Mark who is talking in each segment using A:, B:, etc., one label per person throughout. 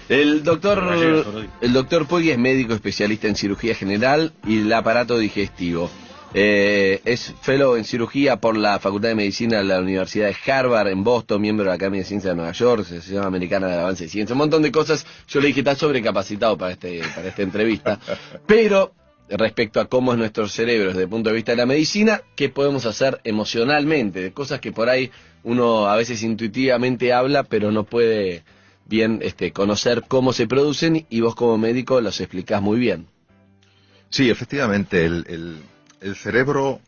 A: El doctor Poggi es médico especialista en cirugía general y el aparato digestivo. Es fellow en cirugía por la Facultad de Medicina de la Universidad de Harvard en Boston, miembro de la Academia de Ciencias de Nueva York, Asociación Americana del Avance de Ciencia, un montón de cosas. Yo le dije, está sobrecapacitado para esta entrevista. Pero, respecto a cómo es nuestro cerebro desde el punto de vista de la medicina, ¿qué podemos hacer emocionalmente? De cosas que por ahí uno a veces intuitivamente habla, pero no puede bien conocer cómo se producen, y vos como médico los explicás muy bien.
B: Sí, efectivamente, el cerebro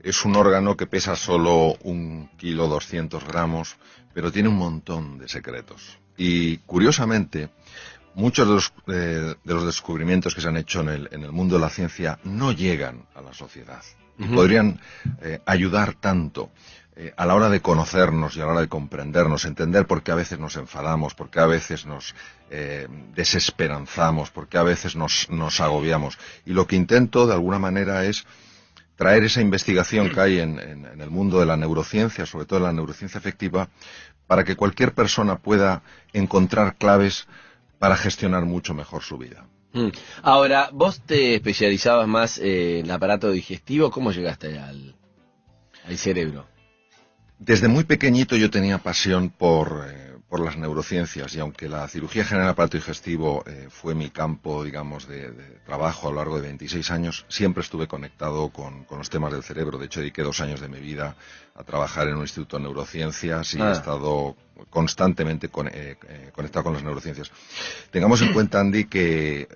B: es un órgano que pesa solo 1,2 kg, pero tiene un montón de secretos. Y curiosamente, muchos de los descubrimientos que se han hecho en el mundo de la ciencia no llegan a la sociedad. Y podrían ayudar tanto a la hora de conocernos y a la hora de comprendernos, entender por qué a veces nos enfadamos, por qué a veces nos desesperanzamos, por qué a veces nos agobiamos. Y lo que intento, de alguna manera, es traer esa investigación que hay en el mundo de la neurociencia, sobre todo en la neurociencia afectiva, para que cualquier persona pueda encontrar claves para gestionar mucho mejor su vida.
A: Ahora, vos te especializabas más en el aparato digestivo. ¿Cómo llegaste al cerebro?
B: Desde muy pequeñito yo tenía pasión por las neurociencias, y aunque la cirugía general del aparato digestivo fue mi campo, digamos, de trabajo a lo largo de 26 años, siempre estuve conectado con los temas del cerebro. De hecho, dediqué 2 años de mi vida a trabajar en un instituto de neurociencias y he estado constantemente conectado con las neurociencias. Tengamos en cuenta, Andy, que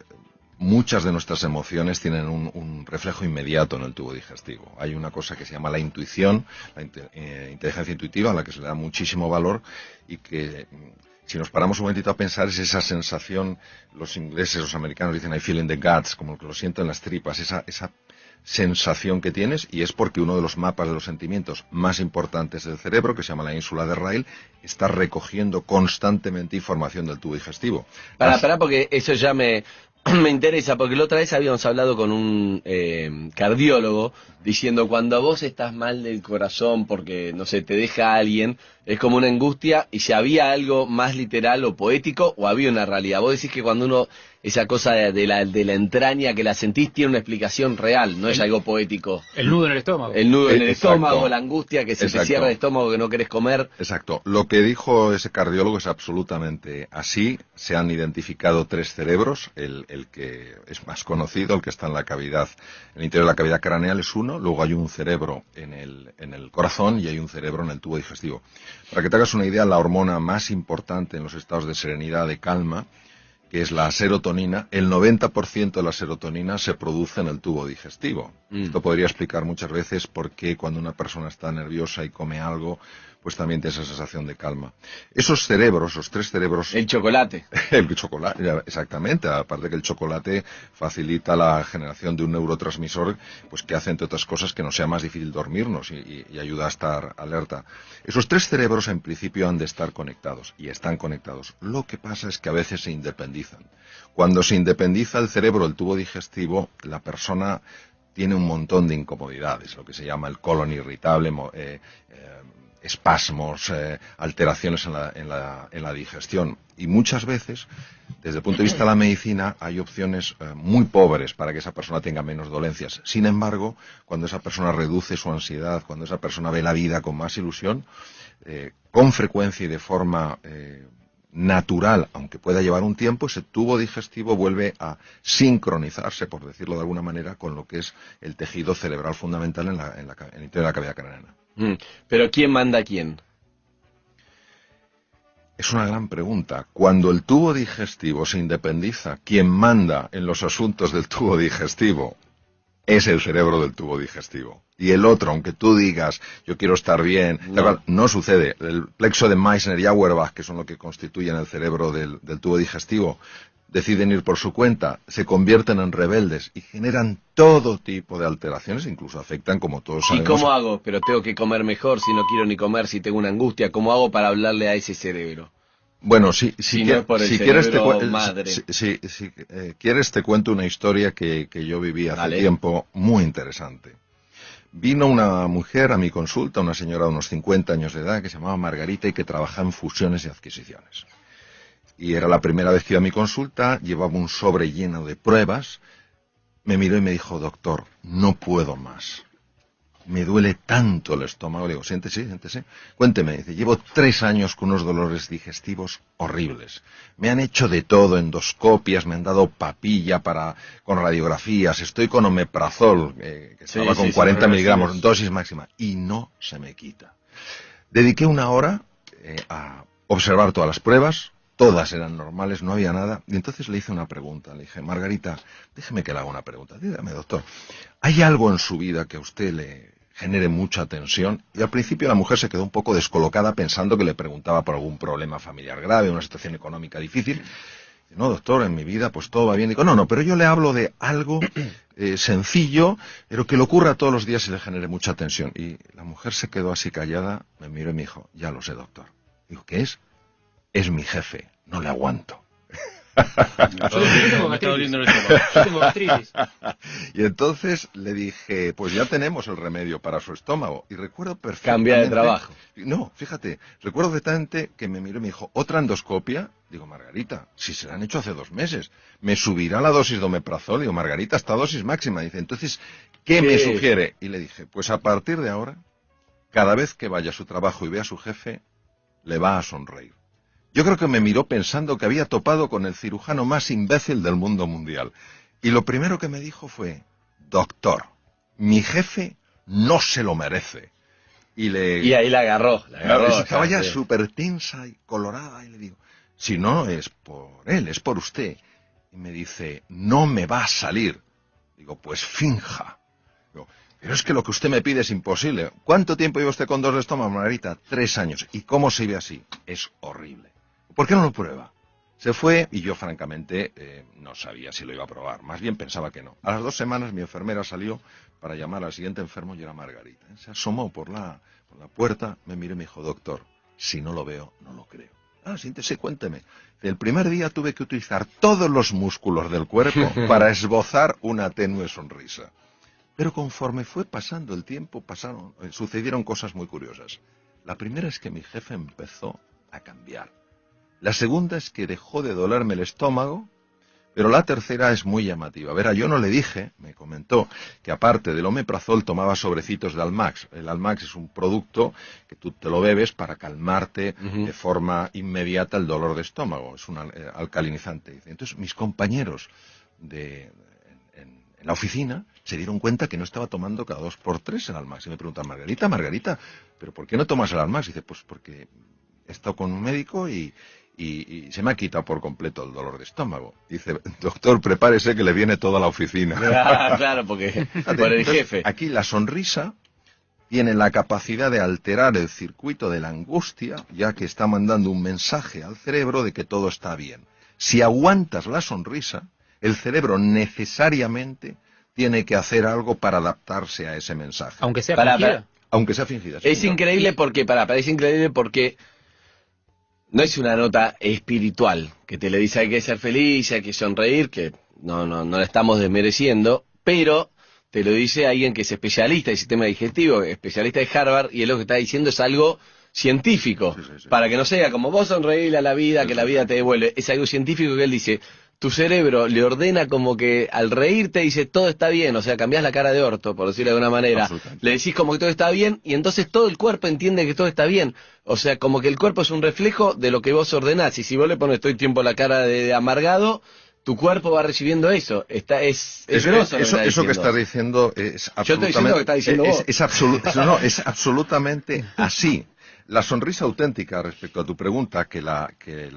B: muchas de nuestras emociones tienen un reflejo inmediato en el tubo digestivo. Hay una cosa que se llama la intuición, la inteligencia intuitiva, a la que se le da muchísimo valor, y que, si nos paramos un momentito a pensar, es esa sensación, los ingleses, los americanos dicen I feel in the guts, como que lo siento en las tripas, esa sensación que tienes, y es porque uno de los mapas de los sentimientos más importantes del cerebro, que se llama la ínsula de Ryle, está recogiendo constantemente información del tubo digestivo.
A: Pará, porque eso ya me interesa, porque la otra vez habíamos hablado con un cardiólogo diciendo, cuando vos estás mal del corazón porque, no sé, te deja alguien, es como una angustia, y si había algo más literal o poético, o había una realidad. Vos decís que cuando uno, esa cosa de la entraña que la sentís, tiene una explicación real, no es algo poético.
C: El nudo en el estómago.
A: El nudo en el
B: Exacto.
A: estómago, la angustia que se te cierra el estómago, que no querés comer.
B: Exacto. Lo que dijo ese cardiólogo es absolutamente así. Se han identificado 3 cerebros. El que es más conocido, el que está en la cavidad, en el interior de la cavidad craneal, es uno. Luego hay un cerebro en el corazón y hay un cerebro en el tubo digestivo. Para que te hagas una idea, la hormona más importante en los estados de serenidad, de calma, que es la serotonina, el 90% de la serotonina se produce en el tubo digestivo. Esto podría explicar muchas veces por qué cuando una persona está nerviosa y come algo, pues también tiene esa sensación de calma. Esos cerebros, esos 3 cerebros...
A: El chocolate.
B: El chocolate, exactamente. Aparte que el chocolate facilita la generación de un neurotransmisor, pues que hace, entre otras cosas, que nos sea más difícil dormirnos y ayuda a estar alerta. Esos 3 cerebros en principio han de estar conectados, y están conectados. Lo que pasa es que a veces se independizan. Cuando se independiza el cerebro del tubo digestivo, la persona tiene un montón de incomodidades, lo que se llama el colon irritable, espasmos, alteraciones en la digestión. Y muchas veces, desde el punto de vista de la medicina, hay opciones muy pobres para que esa persona tenga menos dolencias. Sin embargo, cuando esa persona reduce su ansiedad, cuando esa persona ve la vida con más ilusión, con frecuencia y de forma natural, aunque pueda llevar un tiempo, ese tubo digestivo vuelve a sincronizarse, por decirlo de alguna manera, con lo que es el tejido cerebral fundamental en el interior de la cavidad craneana.
A: Pero ¿quién manda a quién?
B: Es una gran pregunta. Cuando el tubo digestivo se independiza, quien manda en los asuntos del tubo digestivo es el cerebro del tubo digestivo. Y el otro, aunque tú digas, yo quiero estar bien, no sucede. El plexo de Meissner y Auerbach, que son lo que constituyen el cerebro del tubo digestivo, deciden ir por su cuenta, se convierten en rebeldes y generan todo tipo de alteraciones, incluso afectan, como todos sabemos...
A: ¿Y cómo hago? Pero tengo que comer mejor, si no quiero ni comer, si tengo una angustia. ¿Cómo hago para hablarle a ese cerebro?
B: Bueno, si quieres te cuento una historia que yo viví hace tiempo, muy interesante. Vino una mujer a mi consulta, una señora de unos 50 años de edad, que se llamaba Margarita y que trabajaba en fusiones y adquisiciones. Y era la primera vez que iba a mi consulta, llevaba un sobre lleno de pruebas, me miró y me dijo, doctor, no puedo más. Me duele tanto el estómago. Le digo, siéntese, siéntese. Cuénteme. Dice, llevo 3 años con unos dolores digestivos horribles. Me han hecho de todo, endoscopias, me han dado papilla con radiografías, estoy con omeprazol, que estaba con 40 miligramos, dosis máxima, y no se me quita. Dediqué 1 hora a observar todas las pruebas, todas eran normales, no había nada, y entonces le hice una pregunta. Le dije, Margarita, déjeme que le haga una pregunta. Dígame, doctor, ¿hay algo en su vida que a usted le genere mucha tensión? Y al principio la mujer se quedó un poco descolocada pensando que le preguntaba por algún problema familiar grave, una situación económica difícil. No, doctor, en mi vida pues todo va bien. Digo, no, pero yo le hablo de algo sencillo, pero que le ocurra todos los días y le genere mucha tensión. Y la mujer se quedó así callada, me miró y me dijo, ya lo sé, doctor. Digo, ¿qué es? Es mi jefe, no le aguanto.
C: Yo tengo gastritis.
B: Y entonces le dije, pues ya tenemos el remedio para su estómago. Y recuerdo perfectamente...
A: Cambia de trabajo.
B: No, fíjate, recuerdo perfectamente que me miró y me dijo, ¿otra endoscopia? Digo, Margarita, si se la han hecho hace 2 meses, me subirá la dosis de omeprazol. Digo, Margarita, esta dosis máxima. Dice, entonces, ¿qué me sugiere? Y le dije, pues a partir de ahora, cada vez que vaya a su trabajo y vea a su jefe, le va a sonreír. Yo creo que me miró pensando que había topado con el cirujano más imbécil del mundo mundial. Y lo primero que me dijo fue, doctor, mi jefe no se lo merece. Y
A: ahí la agarró.
B: Estaba ya súper tensa y colorada y le digo, si no es por él, es por usted. Y me dice, no me va a salir. Digo, pues finja. Digo, pero es que lo que usted me pide es imposible. ¿Cuánto tiempo lleva usted con dolor de estómago, Margarita? 3 años. ¿Y cómo se ve así? Es horrible. ¿Por qué no lo prueba? Se fue y yo francamente no sabía si lo iba a probar. Más bien pensaba que no. A las 2 semanas mi enfermera salió para llamar al siguiente enfermo y era Margarita. Se asomó por la puerta, me miró y me dijo, doctor, si no lo veo, no lo creo. Ah, siéntese, cuénteme. El primer día tuve que utilizar todos los músculos del cuerpo para esbozar una tenue sonrisa. Pero conforme fue pasando el tiempo, sucedieron cosas muy curiosas. La primera es que mi jefe empezó a cambiar. La segunda es que dejó de dolerme el estómago, pero la tercera es muy llamativa. Verá, yo no le dije, me comentó, que aparte del omeprazol tomaba sobrecitos de Almax. El Almax es un producto que tú te lo bebes para calmarte de forma inmediata el dolor de estómago. Es un alcalinizante. Entonces, mis compañeros en la oficina se dieron cuenta que no estaba tomando cada 2 por 3 el Almax. Y me preguntan, Margarita, ¿pero por qué no tomas el Almax? Y dice, pues porque he estado con un médico y se me ha quitado por completo el dolor de estómago. Dice, doctor, prepárese que le viene toda la oficina.
A: Claro, porque por el jefe.
B: Aquí la sonrisa tiene la capacidad de alterar el circuito de la angustia, ya que está mandando un mensaje al cerebro de que todo está bien. Si aguantas la sonrisa, el cerebro necesariamente tiene que hacer algo para adaptarse a ese mensaje.
C: Aunque sea fingida.
B: Aunque sea fingida.
A: Es increíble porque, es increíble porque no es una nota espiritual que te le dice hay que ser feliz, hay que sonreír, que no la estamos desmereciendo, pero te lo dice alguien que es especialista en sistema digestivo, especialista de Harvard, y él lo que está diciendo es algo científico, sí. Para que no sea como vos sonreírle a la vida, que la vida te devuelve. Es algo científico que él dice, tu cerebro le ordena como que al reírte dice todo está bien, o sea, cambiás la cara de orto, por decirlo de alguna manera, le decís como que todo está bien y entonces todo el cuerpo entiende que todo está bien, o sea, como que el cuerpo es un reflejo de lo que vos ordenás, y si vos le pones todo el tiempo la cara de amargado, tu cuerpo va recibiendo eso. Es grosso
B: eso que estás diciendo es absolutamente...
A: Yo estoy diciendo lo que estás diciendo vos.
B: Es absolutamente así. La sonrisa auténtica, respecto a tu pregunta, que la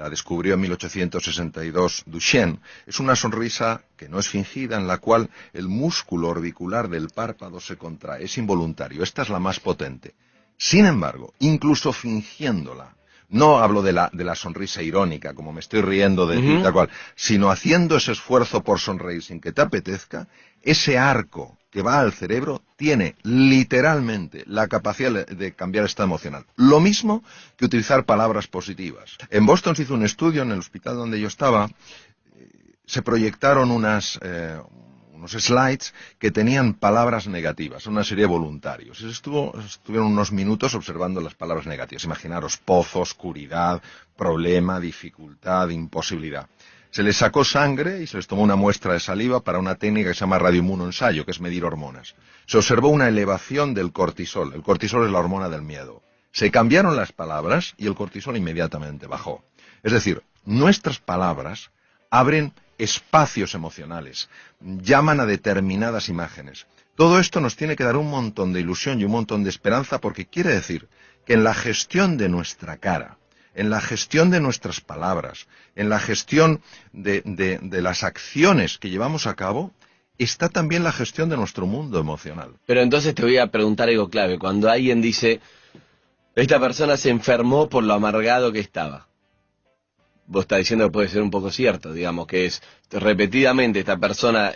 B: descubrió en 1862 Duchenne, es una sonrisa que no es fingida, en la cual el músculo orbicular del párpado se contrae, es involuntario. Esta es la más potente. Sin embargo, incluso fingiéndola, no hablo de la sonrisa irónica, como me estoy riendo de ti, tal cual, sino haciendo ese esfuerzo por sonreír sin que te apetezca, ese arco que va al cerebro tiene literalmente la capacidad de cambiar el estado emocional. Lo mismo que utilizar palabras positivas. En Boston se hizo un estudio, en el hospital donde yo estaba, se proyectaron unos unos slides que tenían palabras negativas, una serie de voluntarios. Y estuvieron unos minutos observando las palabras negativas. Imaginaros, pozo, oscuridad, problema, dificultad, imposibilidad. Se les sacó sangre y se les tomó una muestra de saliva para una técnica que se llama radioinmunoensayo, que es medir hormonas. Se observó una elevación del cortisol. El cortisol es la hormona del miedo. Se cambiaron las palabras y el cortisol inmediatamente bajó. Es decir, nuestras palabras abren espacios emocionales, llaman a determinadas imágenes. Todo esto nos tiene que dar un montón de ilusión y un montón de esperanza, porque quiere decir que en la gestión de nuestra cara, en la gestión de nuestras palabras, en la gestión de las acciones que llevamos a cabo, está también la gestión de nuestro mundo emocional.
A: Pero entonces te voy a preguntar algo clave. Cuando alguien dice, esta persona se enfermó por lo amargado que estaba, vos estás diciendo que puede ser un poco cierto, digamos, que es repetidamente esta persona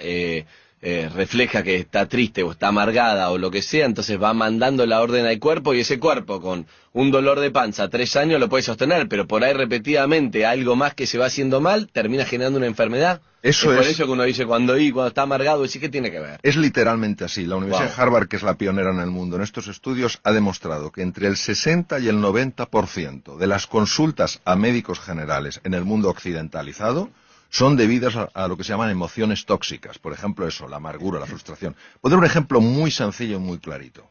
A: refleja que está triste o está amargada o lo que sea, entonces va mandando la orden al cuerpo y ese cuerpo con un dolor de panza 3 años lo puede sostener, pero por ahí repetidamente algo más que se va haciendo mal termina generando una enfermedad.
B: Eso
A: es por eso que uno dice cuando está amargado, ¿sí que tiene que ver?
B: Es literalmente así. La Universidad de Harvard, que es la pionera en el mundo en estos estudios, ha demostrado que entre el 60 y el 90% de las consultas a médicos generales en el mundo occidentalizado son debidas a lo que se llaman emociones tóxicas. Por ejemplo, eso, la amargura, la frustración. Puedo dar un ejemplo muy sencillo y muy clarito.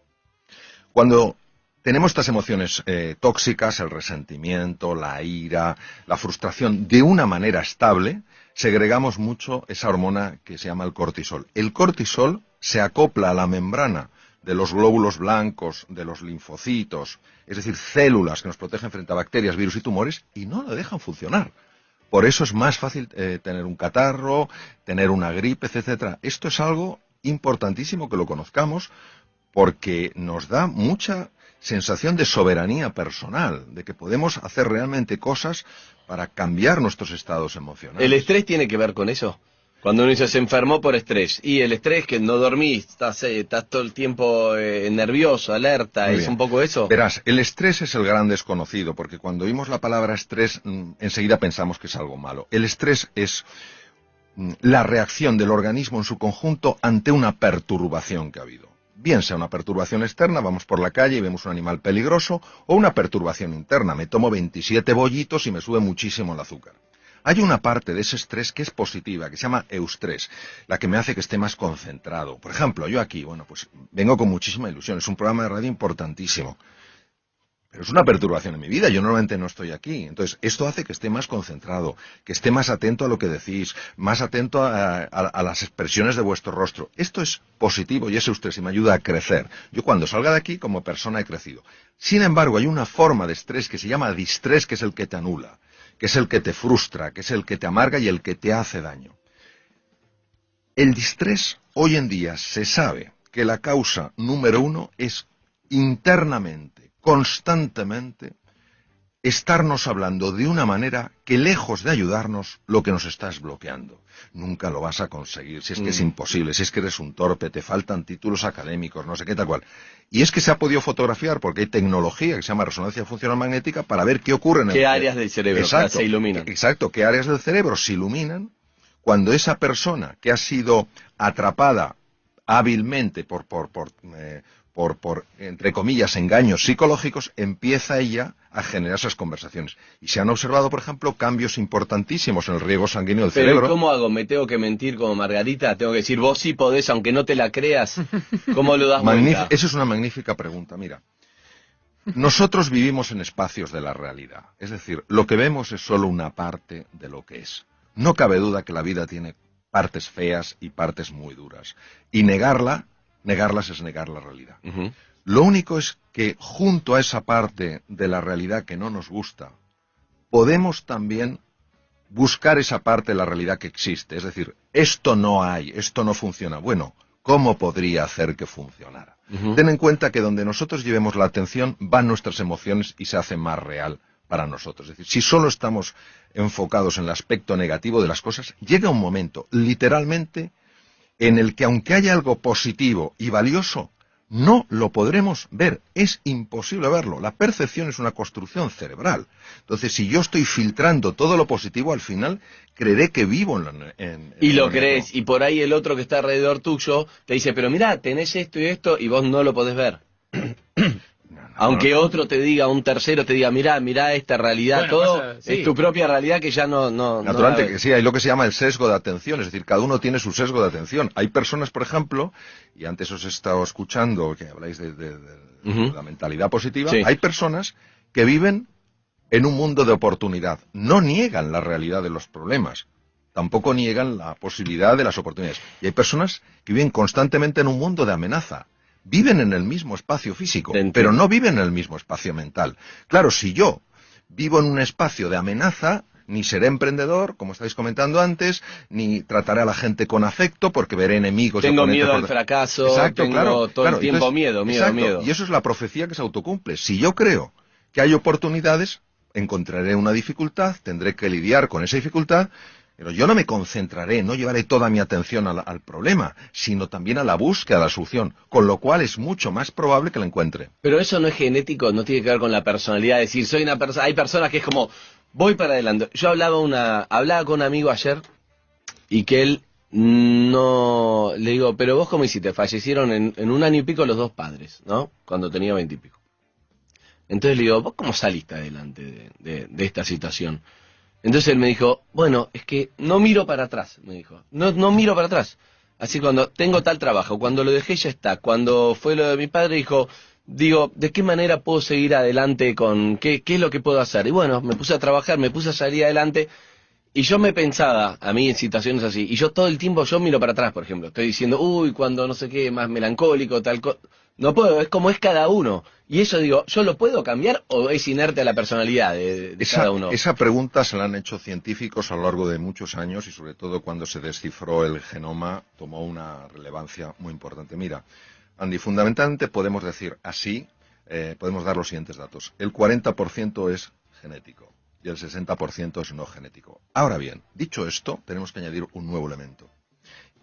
B: Cuando tenemos estas emociones tóxicas, el resentimiento, la ira, la frustración, de una manera estable, segregamos mucho esa hormona que se llama el cortisol. El cortisol se acopla a la membrana de los glóbulos blancos, de los linfocitos, es decir, células que nos protegen frente a bacterias, virus y tumores, y no lo dejan funcionar. Por eso es más fácil tener un catarro, tener una gripe, etcétera. Esto es algo importantísimo que lo conozcamos, porque nos da mucha sensación de soberanía personal, de que podemos hacer realmente cosas para cambiar nuestros estados emocionales.
A: ¿El estrés tiene que ver con eso? Cuando uno dice se enfermó por estrés, y el estrés que no dormís, estás todo el tiempo nervioso, alerta, ¿es un poco eso?
B: Verás, el estrés es el gran desconocido, porque cuando oímos la palabra estrés, enseguida pensamos que es algo malo. El estrés es la reacción del organismo en su conjunto ante una perturbación que ha habido. Bien sea una perturbación externa, vamos por la calle y vemos un animal peligroso, o una perturbación interna, me tomo 27 bollitos y me sube muchísimo el azúcar. Hay una parte de ese estrés que es positiva, que se llama eustrés, la que me hace que esté más concentrado. Por ejemplo, yo aquí, pues vengo con muchísima ilusión, es un programa de radio importantísimo, pero es una perturbación en mi vida, yo normalmente no estoy aquí. Entonces, esto hace que esté más concentrado, que esté más atento a lo que decís, más atento a las expresiones de vuestro rostro. Esto es positivo y es eustrés y me ayuda a crecer. Yo cuando salga de aquí, como persona he crecido. Sin embargo, hay una forma de estrés que se llama distrés, que es el que te anula, que es el que te frustra, que es el que te amarga y el que te hace daño. El distrés, hoy en día, se sabe que la causa número 1 es internamente, constantemente, estarnos hablando de una manera que, lejos de ayudarnos, lo que nos está es bloqueando. Nunca lo vas a conseguir, si es que es imposible, si es que eres un torpe, te faltan títulos académicos, no sé qué tal cual. Y es que se ha podido fotografiar, porque hay tecnología que se llama resonancia funcional magnética, para ver qué ocurre en el cerebro.
A: ¿Qué áreas del cerebro se iluminan?
B: Exacto, qué áreas del cerebro se iluminan cuando esa persona que ha sido atrapada hábilmente por entre comillas, engaños psicológicos, empieza ella a generar esas conversaciones. Y se han observado, por ejemplo, cambios importantísimos en el riego sanguíneo del cerebro.
A: Pero ¿cómo hago? ¿Me tengo que mentir como Margarita? ¿Tengo que decir, vos sí podés, aunque no te la creas? ¿Cómo lo das vuelta?
B: Esa es una magnífica pregunta. Mira, nosotros vivimos en espacios de la realidad. Es decir, lo que vemos es solo una parte de lo que es. No cabe duda que la vida tiene partes feas y partes muy duras. Y negarlas es negar la realidad. Lo único es que junto a esa parte de la realidad que no nos gusta, podemos también buscar esa parte de la realidad que existe. Es decir, esto no hay, esto no funciona. Bueno, ¿cómo podría hacer que funcionara? Ten en cuenta que donde nosotros llevemos la atención van nuestras emociones y se hace más real para nosotros. Es decir, si solo estamos enfocados en el aspecto negativo de las cosas, llega un momento, literalmente, en el que aunque haya algo positivo y valioso, no lo podremos ver, es imposible verlo. La percepción es una construcción cerebral. Entonces, si yo estoy filtrando todo lo positivo, al final creeré que vivo en
A: y lo
B: lo
A: crees,
B: negro.
A: y por ahí el otro que está alrededor tuyo te dice, pero mirá, tenés esto y esto, y vos no lo podés ver. Aunque otro te diga, un tercero te diga, mirá esta realidad,
C: Bueno,
A: todo
C: pasa, sí.
A: es tu propia realidad que ya no
B: Naturalmente
A: no-
B: que sí, hay lo que se llama el sesgo de atención, es decir, cada uno tiene su sesgo de atención. Hay personas, por ejemplo, y antes os he estado escuchando que habláis de
A: Ujú.
B: la mentalidad positiva,
A: Sí.
B: hay personas que viven en un mundo de oportunidad, no niegan la realidad de los problemas, tampoco niegan la posibilidad de las oportunidades. Y hay personas que viven constantemente en un mundo de amenaza. Viven en el mismo espacio físico,
A: Te entiendo.
B: pero no viven en el mismo espacio mental. Claro, si yo vivo en un espacio de amenaza, ni seré emprendedor, como estáis comentando antes, ni trataré a la gente con afecto, porque veré enemigos. y
A: Tengo
B: oponentes
A: miedo
B: por
A: al
B: de-
A: fracaso,
B: Exacto,
A: tengo
B: claro,
A: todo
B: claro.
A: el tiempo
B: Entonces,
A: miedo.
B: exacto, y eso es la profecía que se autocumple. Si yo creo que hay oportunidades, encontraré una dificultad, tendré que lidiar con esa dificultad, pero yo no me concentraré, no llevaré toda mi atención al problema, sino también a la búsqueda de la solución, con lo cual es mucho más probable que la encuentre.
A: Pero eso no es genético, no tiene que ver con la personalidad. Es decir, soy una persona. Hay personas que es como, voy para adelante. Yo hablaba con un amigo ayer y que él no. Le digo, pero vos cómo hiciste, fallecieron en un año y pico los dos padres, ¿no? Cuando tenía 20 y pico. Entonces le digo, ¿vos cómo saliste adelante de esta situación? Entonces él me dijo, bueno, es que no miro para atrás, me dijo. No miro para atrás. Así cuando tengo tal trabajo, cuando lo dejé ya está. Cuando fue lo de mi padre, digo, ¿de qué manera puedo seguir adelante con qué es lo que puedo hacer? Y bueno, me puse a trabajar, me puse a salir adelante. Y yo me pensaba, a mí en situaciones así, y yo todo el tiempo yo miro para atrás, por ejemplo. Estoy diciendo, uy, cuando no sé qué, más melancólico, tal cosa. No puedo, es como es cada uno. Y eso digo, ¿yo lo puedo cambiar o es inerte a la personalidad de cada uno?
B: Esa pregunta se la han hecho científicos a lo largo de muchos años y sobre todo cuando se descifró el genoma tomó una relevancia muy importante. Mira, Andy, fundamentalmente podemos decir así, podemos dar los siguientes datos. El 40% es genético y el 60% es no genético. Ahora bien, dicho esto, tenemos que añadir un nuevo elemento.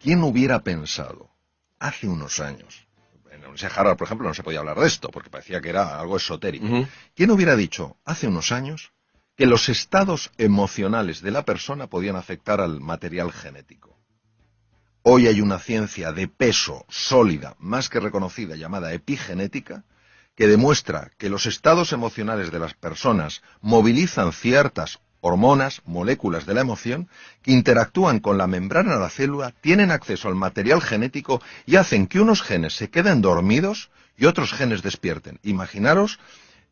B: ¿Quién hubiera pensado hace unos años? En la Universidad de Harvard, por ejemplo, no se podía hablar de esto, porque parecía que era algo esotérico.
A: Ujú.
B: ¿Quién hubiera dicho hace unos años que los estados emocionales de la persona podían afectar al material genético? Hoy hay una ciencia de peso sólida, más que reconocida, llamada epigenética, que demuestra que los estados emocionales de las personas movilizan ciertas hormonas, moléculas de la emoción, que interactúan con la membrana de la célula, tienen acceso al material genético y hacen que unos genes se queden dormidos y otros genes despierten. Imaginaros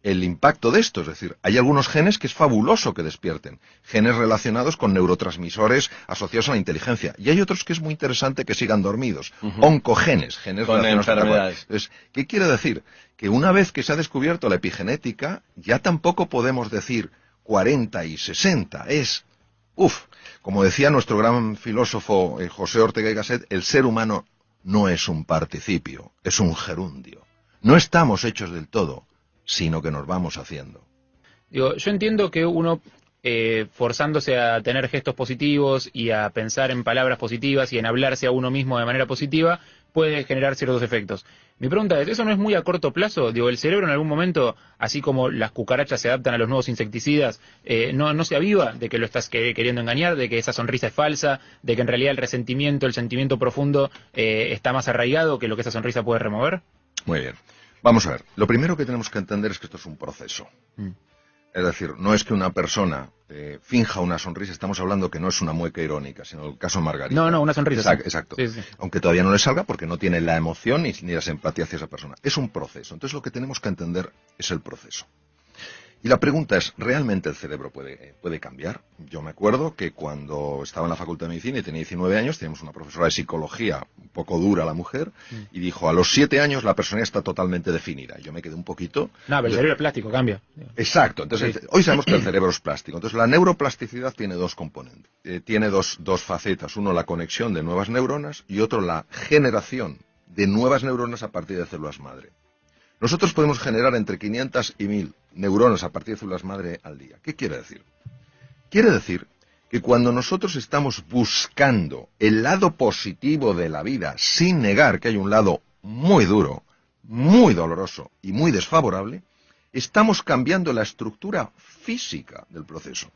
B: el impacto de esto, es decir, hay algunos genes que es fabuloso que despierten, genes relacionados con neurotransmisores asociados a la inteligencia, y hay otros que es muy interesante que sigan dormidos, oncogenes, genes
A: Con
B: relacionados
A: enfermedades.
B: Entonces, ¿qué quiere decir? Que una vez que se ha descubierto la epigenética, ya tampoco podemos decir 40 y 60, es, como decía nuestro gran filósofo José Ortega y Gasset, el ser humano no es un participio, es un gerundio. No estamos hechos del todo, sino que nos vamos haciendo.
C: Digo, yo entiendo que uno, forzándose a tener gestos positivos y a pensar en palabras positivas y en hablarse a uno mismo de manera positiva, puede generar ciertos efectos. Mi pregunta es, ¿eso no es muy a corto plazo? Digo, el cerebro en algún momento, así como las cucarachas se adaptan a los nuevos insecticidas, no se aviva de que lo estás queriendo engañar, de que esa sonrisa es falsa, de que en realidad el resentimiento, el sentimiento profundo está más arraigado que lo que esa sonrisa puede remover.
B: Muy bien. Vamos a ver. Lo primero que tenemos que entender es que esto es un proceso. Es decir, no es que una persona finja una sonrisa, estamos hablando que no es una mueca irónica, sino el caso Margarita.
C: No, una sonrisa.
B: Exacto.
C: Sí, sí.
B: Aunque todavía no le salga porque no tiene la emoción ni la simpatía hacia esa persona. Es un proceso. Entonces lo que tenemos que entender es el proceso. Y la pregunta es, ¿realmente el cerebro puede cambiar? Yo me acuerdo que cuando estaba en la Facultad de Medicina y tenía 19 años, teníamos una profesora de psicología, un poco dura la mujer, y dijo, a los 7 años la personalidad está totalmente definida. Yo me quedé un poquito...
C: No, pero el cerebro es plástico, cambia.
B: Exacto. Entonces,
C: Sí.
B: hoy sabemos que el cerebro es plástico. Entonces, la neuroplasticidad tiene dos componentes. Tiene dos facetas. Uno, la conexión de nuevas neuronas y otro, la generación de nuevas neuronas a partir de células madre. Nosotros podemos generar entre 500 y 1000 neuronas a partir de células madre al día. ¿Qué quiere decir? Quiere decir que cuando nosotros estamos buscando el lado positivo de la vida, sin negar que hay un lado muy duro, muy doloroso y muy desfavorable, estamos cambiando la estructura física del proceso.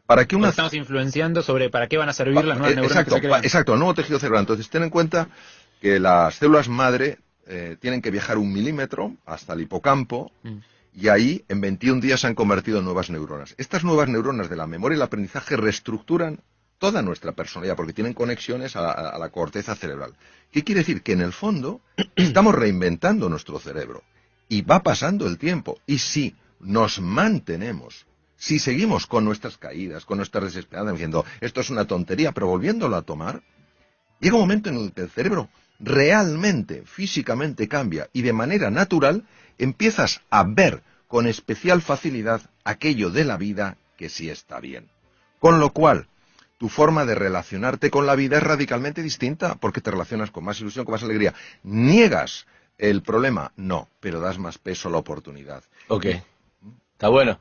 B: Para que
C: estamos influenciando sobre para qué van a servir las nuevas neuronas que se crean.
B: Exacto, el nuevo tejido cerebral. Entonces, ten en cuenta que las células madre tienen que viajar 1 milímetro hasta el hipocampo, y ahí en 21 días se han convertido en nuevas neuronas. Estas nuevas neuronas de la memoria y el aprendizaje reestructuran toda nuestra personalidad, porque tienen conexiones a la corteza cerebral. ¿Qué quiere decir? Que en el fondo estamos reinventando nuestro cerebro, y va pasando el tiempo, y si nos mantenemos, si seguimos con nuestras caídas, con nuestras desesperanzas, diciendo, esto es una tontería, pero volviéndolo a tomar, llega un momento en el que el cerebro realmente, físicamente cambia, y de manera natural empiezas a ver con especial facilidad aquello de la vida que sí está bien. Con lo cual, tu forma de relacionarte con la vida es radicalmente distinta, porque te relacionas con más ilusión, con más alegría. ¿Niegas el problema? No, pero das más peso a la oportunidad.
A: Ok, está bueno.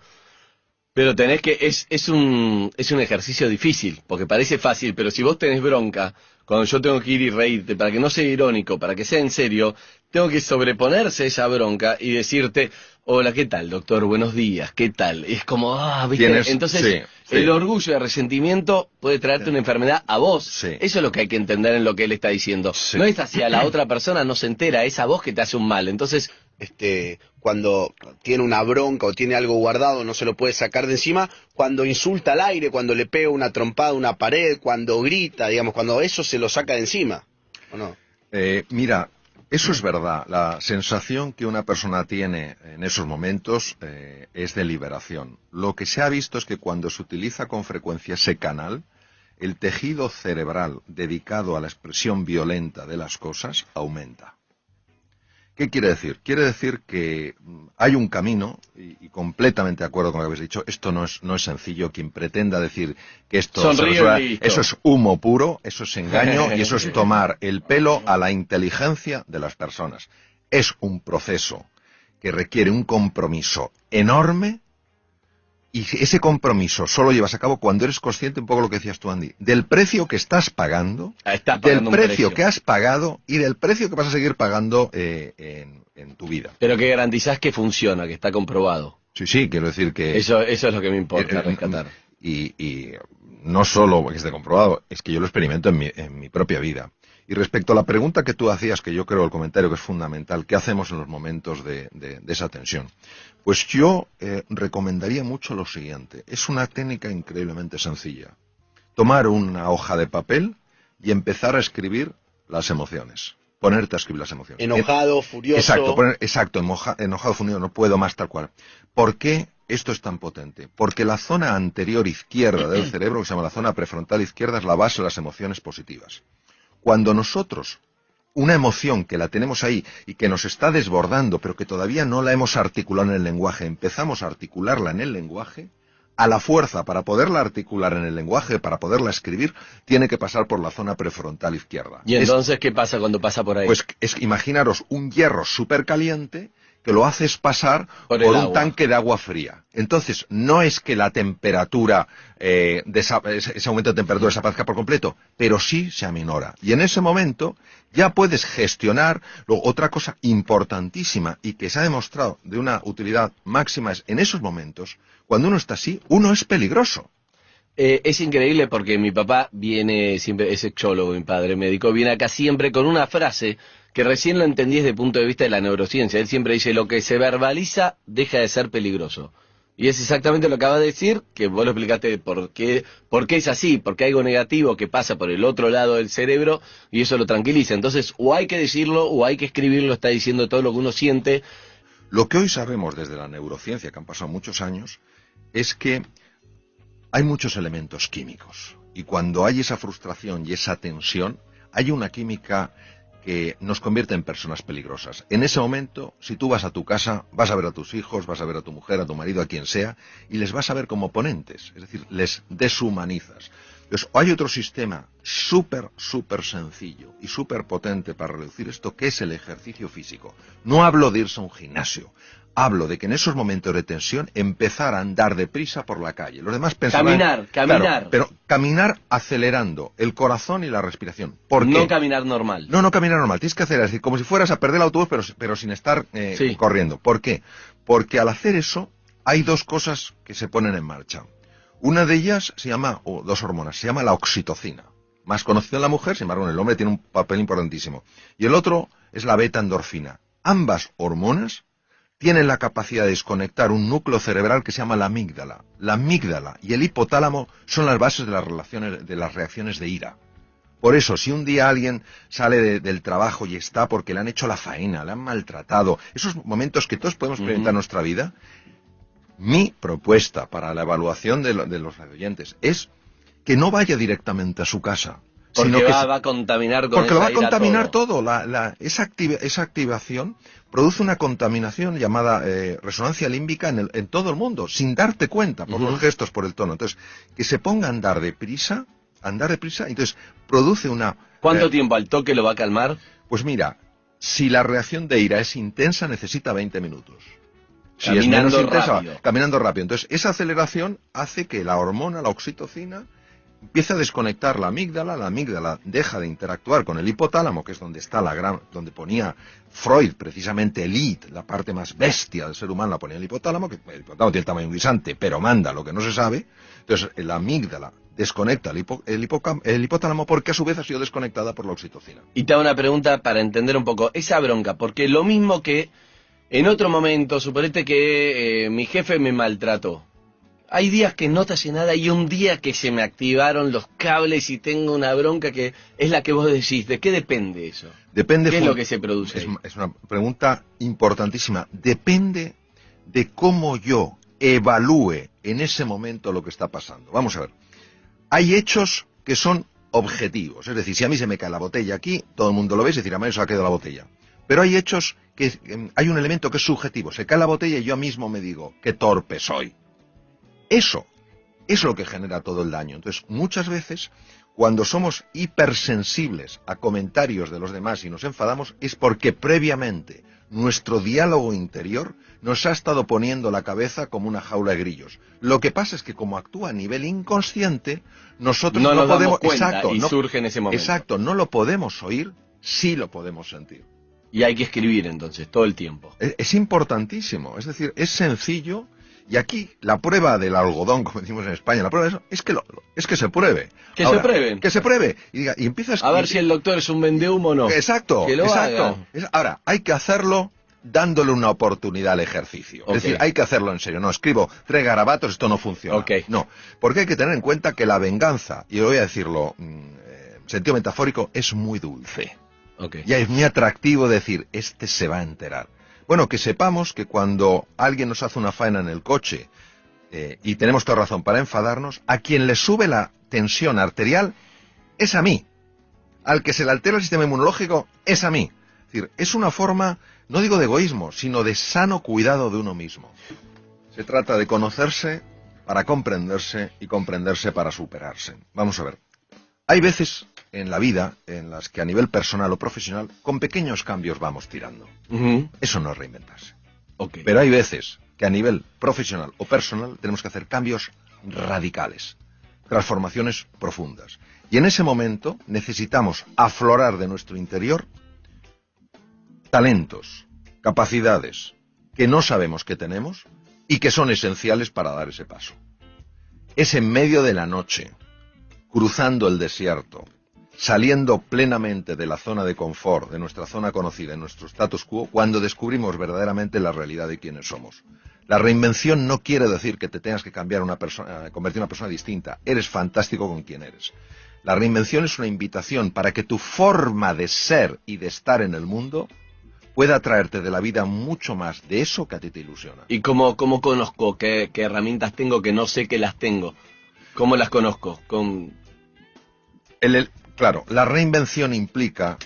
A: Pero tenés que, es un ejercicio difícil, porque parece fácil, pero si vos tenés bronca, cuando yo tengo que ir y reírte, para que no sea irónico, para que sea en serio, tengo que sobreponerse a esa bronca y decirte, hola, ¿qué tal, doctor? Buenos días, ¿qué tal? Y es como, ¿viste? Entonces, sí. El orgullo y el resentimiento puede traerte una enfermedad a vos.
B: Sí.
A: Eso es lo que hay que entender en lo que él está diciendo. Sí. No es hacia la otra persona, no se entera, es a vos que te hace un mal. Entonces,
D: cuando tiene una bronca o tiene algo guardado, no se lo puede sacar de encima, cuando insulta al aire, cuando le pega una trompada a una pared, cuando grita, digamos, cuando eso se lo saca de encima, ¿o no?
B: Mira, eso es verdad. La sensación que una persona tiene en esos momentos es de liberación. Lo que se ha visto es que cuando se utiliza con frecuencia ese canal, el tejido cerebral dedicado a la expresión violenta de las cosas aumenta. ¿Qué quiere decir? Quiere decir que hay un camino, y completamente de acuerdo con lo que habéis dicho, esto no es sencillo. Quien pretenda decir que esto eso es humo puro, eso es engaño, y eso es tomar el pelo a la inteligencia de las personas. Es un proceso que requiere un compromiso enorme, y ese compromiso solo llevas a cabo cuando eres consciente, un poco lo que decías tú, Andy, del precio que estás pagando, del precio que has pagado y del precio que vas a seguir pagando en tu vida.
A: Pero que garantizás que funciona, que está comprobado.
B: Sí, quiero decir que...
A: Eso es lo que me importa rescatar.
B: Y no solo que esté comprobado, es que yo lo experimento en mi propia vida. Y respecto a la pregunta que tú hacías, que yo creo el comentario que es fundamental, ¿qué hacemos en los momentos de esa tensión? Pues yo recomendaría mucho lo siguiente. Es una técnica increíblemente sencilla. Tomar una hoja de papel y empezar a escribir las emociones. Ponerte a escribir las emociones.
D: Enojado, furioso.
B: Exacto, enojado, furioso, no puedo más, tal cual. ¿Por qué esto es tan potente? Porque la zona anterior izquierda del cerebro, que se llama la zona prefrontal izquierda, es la base de las emociones positivas. Cuando nosotros, una emoción que la tenemos ahí y que nos está desbordando, pero que todavía no la hemos articulado en el lenguaje, empezamos a articularla en el lenguaje, a la fuerza, para poderla articular en el lenguaje, para poderla escribir, tiene que pasar por la zona prefrontal izquierda.
A: ¿Y entonces qué pasa cuando pasa por ahí?
B: Pues imaginaros un hierro súper caliente que lo haces pasar por un tanque de agua fría. Entonces, no es que la temperatura, ese aumento de temperatura desaparezca por completo, pero sí se aminora. Y en ese momento ya puedes gestionar. Luego, otra cosa importantísima y que se ha demostrado de una utilidad máxima es, en esos momentos, cuando uno está así, uno es peligroso.
A: Es increíble porque mi papá viene siempre, es sexólogo, mi padre médico, viene acá siempre con una frase que recién lo entendí desde el punto de vista de la neurociencia. Él siempre dice, lo que se verbaliza deja de ser peligroso. Y es exactamente lo que acaba de decir, que vos lo explicaste por qué es así, porque hay algo negativo que pasa por el otro lado del cerebro y eso lo tranquiliza. Entonces, o hay que decirlo o hay que escribirlo, está diciendo todo lo que uno siente.
B: Lo que hoy sabemos desde la neurociencia, que han pasado muchos años, es que hay muchos elementos químicos. Y cuando hay esa frustración y esa tensión, hay una química que nos convierte en personas peligrosas. En ese momento, si tú vas a tu casa, vas a ver a tus hijos, vas a ver a tu mujer, a tu marido, a quien sea, y les vas a ver como oponentes, es decir, les deshumanizas. Entonces, hay otro sistema súper sencillo y súper potente para reducir esto, que es el ejercicio físico. No hablo de irse a un gimnasio. Hablo de que en esos momentos de tensión empezar a andar deprisa por la calle. Los demás pensarán...
A: Caminar.
B: Claro, pero caminar acelerando el corazón y la respiración. ¿Por qué?
A: No caminar normal.
B: No caminar normal. Tienes que acelerar, es decir, como si fueras a perder el autobús, pero sin estar
A: Sí.
B: corriendo. ¿Por qué? Porque al hacer eso hay dos cosas que se ponen en marcha. Una de ellas se llama, o dos hormonas, se llama la oxitocina. Más conocida en la mujer, sin embargo en el hombre tiene un papel importantísimo. Y el otro es la beta-endorfina. Ambas hormonas tienen la capacidad de desconectar un núcleo cerebral que se llama la amígdala. La amígdala y el hipotálamo son las bases de las reacciones de ira. Por eso, si un día alguien sale del trabajo y está porque le han hecho la faena, le han maltratado, esos momentos que todos podemos experimentar en nuestra vida, mi propuesta para la evaluación de los radioyentes es que no vaya directamente a su casa.
A: Porque
B: sino que
A: va a contaminar con
B: porque lo va a
A: esa ira
B: contaminar todo. Esa activación produce una contaminación llamada resonancia límbica en todo el mundo, sin darte cuenta, por los gestos, por el tono. Entonces, que se ponga a andar deprisa, entonces produce una...
A: ¿Cuánto tiempo al toque lo va a calmar?
B: Pues mira, si la reacción de ira es intensa, necesita 20 minutos. Si
A: Caminando
B: es menos intensa,
A: rápido.
B: caminando rápido. Entonces, esa aceleración hace que la hormona, la oxitocina, empieza a desconectar la amígdala deja de interactuar con el hipotálamo, que es donde está donde ponía Freud, precisamente el id, la parte más bestia del ser humano, la ponía el hipotálamo, que el hipotálamo tiene el tamaño guisante, pero manda lo que no se sabe. Entonces, la amígdala desconecta el hipotálamo porque a su vez ha sido desconectada por la oxitocina.
A: Y te hago una pregunta para entender un poco esa bronca, porque lo mismo que en otro momento, suponete que mi jefe me maltrató. Hay días que no te hace nada y un día que se me activaron los cables y tengo una bronca que es la que vos decís. ¿De qué depende eso?
B: Depende.
A: ¿Qué es lo que se produce ahí?
B: Es una pregunta importantísima. Depende de cómo yo evalúe en ese momento lo que está pasando. Vamos a ver. Hay hechos que son objetivos. Es decir, si a mí se me cae la botella aquí, todo el mundo lo ve, es decir, a mí se ha caído la botella. Pero hay hechos que hay un elemento que es subjetivo. Se cae la botella y yo mismo me digo, qué torpe soy. Eso es lo que genera todo el daño. Entonces, muchas veces, cuando somos hipersensibles a comentarios de los demás y nos enfadamos, es porque previamente nuestro diálogo interior nos ha estado poniendo la cabeza como una jaula de grillos. Lo que pasa es que como actúa a nivel inconsciente, nosotros no
A: nos
B: podemos...
A: damos cuenta
B: exacto,
A: y surge en ese momento.
B: Exacto, no lo podemos oír, sí lo podemos sentir.
A: Y hay que escribir entonces, todo el tiempo.
B: Es importantísimo, es decir, es sencillo. Y aquí la prueba del algodón, como decimos en España, la prueba de eso es que se pruebe.
A: Que
B: Ahora,
A: se pruebe.
B: Que se pruebe. Y empiezas
A: A ver si el doctor es un vendehumo o no.
B: Exacto,
A: que lo
B: exacto.
A: haga.
B: Ahora, hay que hacerlo dándole una oportunidad al ejercicio.
A: Okay.
B: Es decir, hay que hacerlo en serio. No escribo 3 garabatos, esto no funciona.
A: Okay.
B: No, porque hay que tener en cuenta que la venganza, y voy a decirlo en sentido metafórico, es muy dulce.
A: Okay.
B: Ya es muy atractivo decir, este se va a enterar. Bueno, que sepamos que cuando alguien nos hace una faena en el coche y tenemos toda razón para enfadarnos, a quien le sube la tensión arterial es a mí. Al que se le altera el sistema inmunológico es a mí. Es decir, es una forma, no digo de egoísmo, sino de sano cuidado de uno mismo. Se trata de conocerse para comprenderse y comprenderse para superarse. Vamos a ver. Hay veces en la vida en las que a nivel personal o profesional, con pequeños cambios vamos tirando. Eso no es reinventarse.
A: Okay.
B: Pero hay veces que a nivel profesional o personal tenemos que hacer cambios radicales, transformaciones profundas. Y en ese momento necesitamos aflorar de nuestro interior talentos, capacidades que no sabemos que tenemos y que son esenciales para dar ese paso. Es en medio de la noche, cruzando el desierto, saliendo plenamente de la zona de confort, de nuestra zona conocida, de nuestro status quo, cuando descubrimos verdaderamente la realidad de quiénes somos. La reinvención no quiere decir que te tengas que cambiar convertir en una persona distinta. Eres fantástico con quien eres. La reinvención es una invitación para que tu forma de ser y de estar en el mundo pueda traerte de la vida mucho más de eso que a ti te ilusiona.
A: ¿Y cómo conozco qué herramientas tengo que no sé que las tengo? ¿Cómo las conozco?
B: Claro, la reinvención implica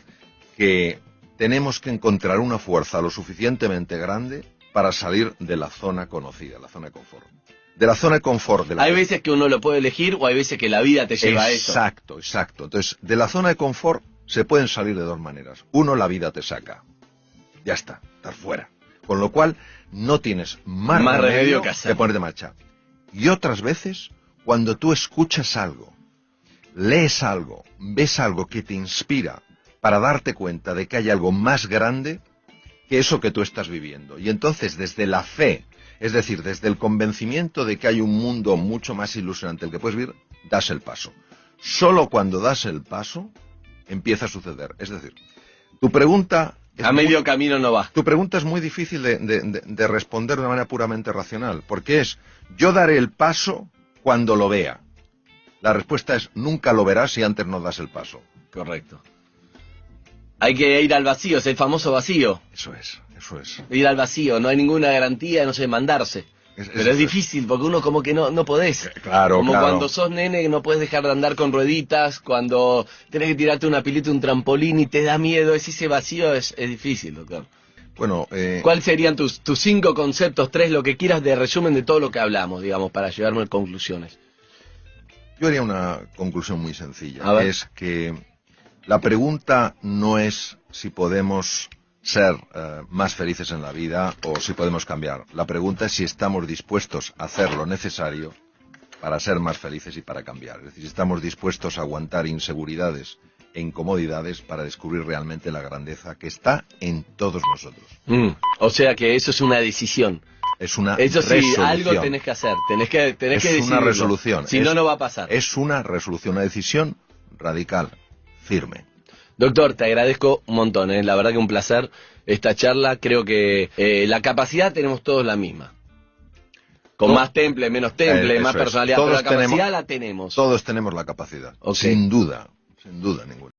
B: que tenemos que encontrar una fuerza lo suficientemente grande para salir de la zona conocida, la zona de confort. De la zona de confort.
A: Hay veces que uno lo puede elegir o hay veces que la vida te lleva a eso.
B: Exacto, exacto. Entonces, de la zona de confort se pueden salir de dos maneras. Uno, la vida te saca. Ya está, estás fuera. Con lo cual, no tienes más remedio que ponerte en marcha. Y otras veces, cuando tú escuchas algo, lees algo, ves algo que te inspira para darte cuenta de que hay algo más grande que eso que tú estás viviendo. Y entonces, desde la fe, es decir, desde el convencimiento de que hay un mundo mucho más ilusionante el que puedes vivir, das el paso. Solo cuando das el paso, empieza a suceder. Es decir, tu pregunta...
A: A medio camino no va.
B: Tu pregunta es muy difícil de responder de una manera puramente racional, porque es, yo daré el paso cuando lo vea. La respuesta es, nunca lo verás si antes no das el paso.
A: Correcto. Hay que ir al vacío, es el famoso vacío.
B: Eso es.
A: Ir al vacío, no hay ninguna garantía, no sé, mandarse. Pero es difícil, porque uno como que no podés.
B: Claro,
A: como cuando sos nene no podés dejar de andar con rueditas, cuando tenés que tirarte una pilita, un trampolín y te da miedo, ese vacío es difícil, doctor.
B: Bueno,
A: ¿cuáles serían tus 5 conceptos, 3, lo que quieras de resumen de todo lo que hablamos, digamos, para llevarme a conclusiones?
B: Yo haría una conclusión muy sencilla. Es que la pregunta no es si podemos ser más felices en la vida o si podemos cambiar. La pregunta es si estamos dispuestos a hacer lo necesario para ser más felices y para cambiar. Es decir, si estamos dispuestos a aguantar inseguridades e incomodidades para descubrir realmente la grandeza que está en todos nosotros.
A: O sea que eso es una decisión.
B: Es una
A: resolución. Eso sí, algo tenés que hacer. Tenés que decidirlo.
B: Es una resolución.
A: Si no, no va a pasar.
B: Es una resolución, una decisión radical, firme.
A: Doctor, te agradezco un montón, la verdad que un placer esta charla. Creo que la capacidad tenemos todos la misma. Con más temple, menos temple, más personalidad, pero la capacidad la tenemos.
B: Todos tenemos la capacidad, sin duda ninguna.